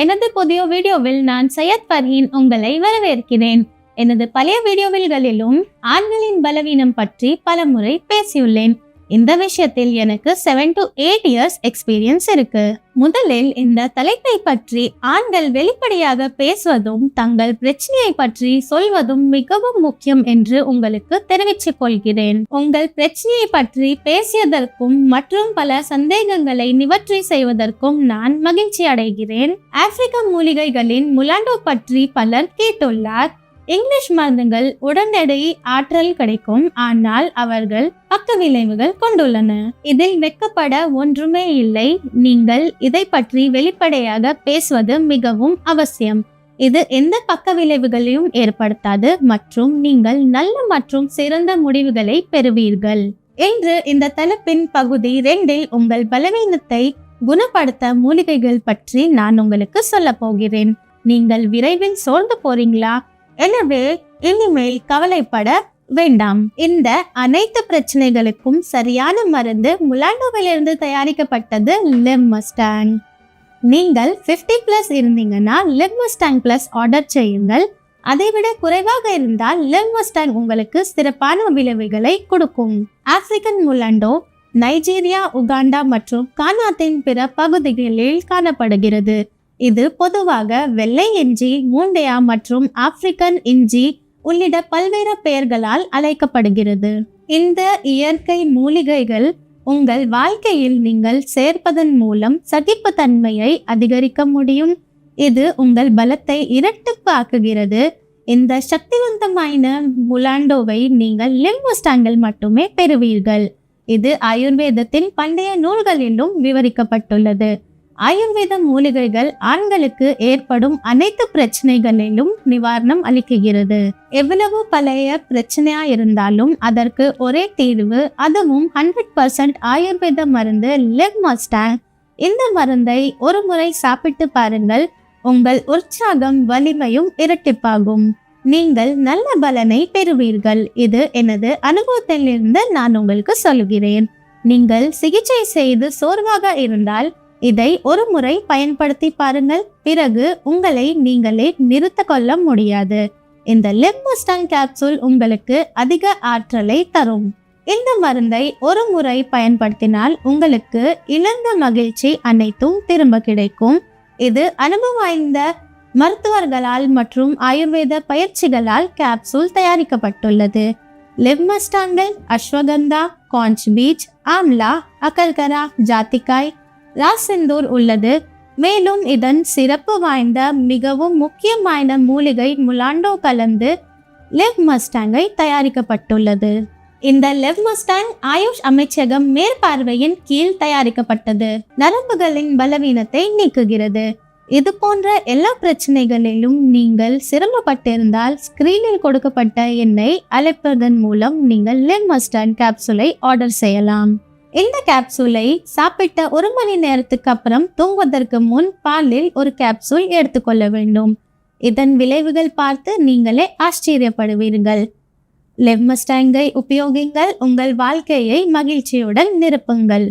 எனது புதிய வீடியோவில் நான் சையத் பர்ஹீன் உங்களை வரவேற்கிறேன். எனது பழைய வீடியோவில்களிலும் ஆண்களின் பலவீனம் பற்றி பலமுறை பேசியுள்ளேன். இந்த விஷயத்தில் எனக்கு 7 to 8 years எக்ஸ்பீரியன்ஸ் இருக்கு. முதலில் இந்த தலைப்பை பற்றி ஆண்கள் வெளிப்படையாக பேசுவதும் தங்கள் பிரச்சனையை பற்றி சொல்வதும் மிகவும் முக்கியம் என்று உங்களுக்கு தெரிவித்துக் கொள்கிறேன். உங்கள் பிரச்சனையை பற்றி பேசியதற்கும் மற்றும் பல சந்தேகங்களை நிவர்த்தி செய்வதற்கும் நான் மகிழ்ச்சி அடைகிறேன். ஆப்பிரிக்க மூலிகைகளின் முலாண்டோ பற்றி பலர் கேட்டுள்ளார். இங்கிலீஷ் மருந்துகள் உடனடி ஆற்றல் கிடைக்கும், ஆனால் அவர்கள் பக்க விளைவுகள் கொண்டுள்ளன. இதில் வெட்கப்பட ஒன்றுமே இல்லை. நீங்கள் இதை பற்றி வெளிப்படையாக பேசுவது மிகவும் அவசியம். இது எந்த பக்க விளைவுகளையும் ஏற்படுத்தாது மற்றும் நீங்கள் நல்ல மற்றும் சிறந்த முடிவுகளை பெறுவீர்கள். இன்று இந்த தலைப்பின் பகுதி 2இல் உங்கள் பலவீனத்தை குணப்படுத்த மூலிகைகள் பற்றி நான் உங்களுக்கு சொல்ல போகிறேன். நீங்கள் விரைவில் சோர்ந்து போறீங்களா? எனவே இனிமேல் கவலைப்பட வேண்டாம். இந்த அனைத்து பிரச்சனைகளுக்கும் சரியான மருந்து முலாண்டோவிலிருந்து தயாரிக்கப்பட்டது லெவ்மஸ்டாங். நீங்கள் 50+ இருந்தீங்கன்னா லெவ்மஸ்டாங் பிளஸ் ஆர்டர் செய்யுங்கள். அதைவிட குறைவாக இருந்தால் லெவ்மஸ்டாங் உங்களுக்கு சிறப்பான விளைவுகளை கொடுக்கும். ஆப்பிரிக்கன் முலாண்டோ நைஜீரியா, உகாண்டா மற்றும் கானாத்தின் பிற பகுதிகளில் காணப்படுகிறது. இது பொதுவாக வெள்ளை இஞ்சி, மூண்டையா மற்றும் ஆப்பிரிக்கன் இஞ்சி உள்ளிட்ட பல்வேறு பெயர்களால் அழைக்கப்படுகிறது. இந்த இயற்கை மூலிகைகள் உங்கள் வாழ்க்கையில் நீங்கள் சேர்ப்பதன் மூலம் சகிப்புத்தன்மையை அதிகரிக்க முடியும். இது உங்கள் பலத்தை இரட்டிப்பு ஆக்குகிறது. இந்த சக்திவந்தமான முலாண்டோவை நீங்கள் லெவ்மஸ்டாங்கில் மட்டுமே பெறுவீர்கள். இது ஆயுர்வேதத்தின் பண்டைய நூல்களிலும் விவரிக்கப்பட்டுள்ளது. ஆயுர்வேத மூலிகைகள் ஆண்களுக்கு ஏற்படும் அனைத்து பிரச்சனைகளிலும் நிவாரணம் அளிக்கிறது. எவ்வளவு பழைய பிரச்சனையா இருந்தாலும் அதற்கு ஒரே தீர்வு, அதுவும் 100% ஆயுர்வேத மருந்து லெவ்மஸ்டாங். இந்த மருந்தை ஒரு முறை சாப்பிட்டு பாருங்கள். உங்கள் உற்சாகம் வலிமையும் இரட்டிப்பாகும். நீங்கள் நல்ல பலனை பெறுவீர்கள். இது எனது அனுபவத்திலிருந்து நான் உங்களுக்கு சொல்கிறேன். நீங்கள் சிகிச்சை செய்து சோர்வாக இருந்தால் இதை ஒரு முறை பயன்படுத்தி பாருங்கள். பிறகு உங்களை நீங்களே நிறுத்த கொள்ள முடியாது. இந்த லெவ்மஸ்டாங் கேப்சூல் உங்களுக்கு அதிக ஆற்றலை தரும். இந்த மருந்தை ஒரு முறை பயன்படுத்தினால் உங்களுக்கு இழந்த மகிழ்ச்சி அனைத்தும் திரும்ப கிடைக்கும். இது அனுபவம் வாய்ந்த மருத்துவர்களால் மற்றும் ஆயுர்வேத பயிற்சிகளால் கேப்சூல் தயாரிக்கப்பட்டுள்ளது. லெவ்மஸ்டாங்கில் அஸ்வகந்தா, காஞ்ச் பீச், ஆம்லா, அகல்கரா, ஜாத்திக்காய், ராசிந்தூர் உள்ளது. மேலும் இதன் சிறப்பு வாய்ந்த மிகவும் முக்கியமான மூலிகை முலாண்டோ கலந்து லெவ்மஸ்டாங்கை தயாரிக்கப்பட்டுள்ளது. இந்த லெவ்மஸ்டாங் ஆயுஷ் அமைச்சகம் மேற்பார்வையின் கீழ் தயாரிக்கப்பட்டது. நரம்புகளின் பலவீனத்தை நீக்குகிறது. இது போன்ற எல்லா பிரச்சனைகளிலும் நீங்கள் சிரமப்பட்டிருந்தால் ஸ்கிரீனில் கொடுக்கப்பட்ட எண்ணை அழைப்பதன் மூலம் நீங்கள் லெவ்மஸ்டாங் கேப்சூலை ஆர்டர் செய்யலாம். இந்த கேப்சூலை சாப்பிட்ட 1 மணி நேரத்துக்கு அப்புறம் தூங்குவதற்கு முன் பாலில் ஒரு கேப்சூல் எடுத்துக்கொள்ள வேண்டும். இதன் விளைவுகள் பார்த்து நீங்களே ஆச்சரியப்படுவீர்கள். லெவ்மஸ்டாங்கை உபயோகிங்கள். உங்கள் வாழ்க்கையை மகிழ்ச்சியுடன் நிரப்புங்கள்.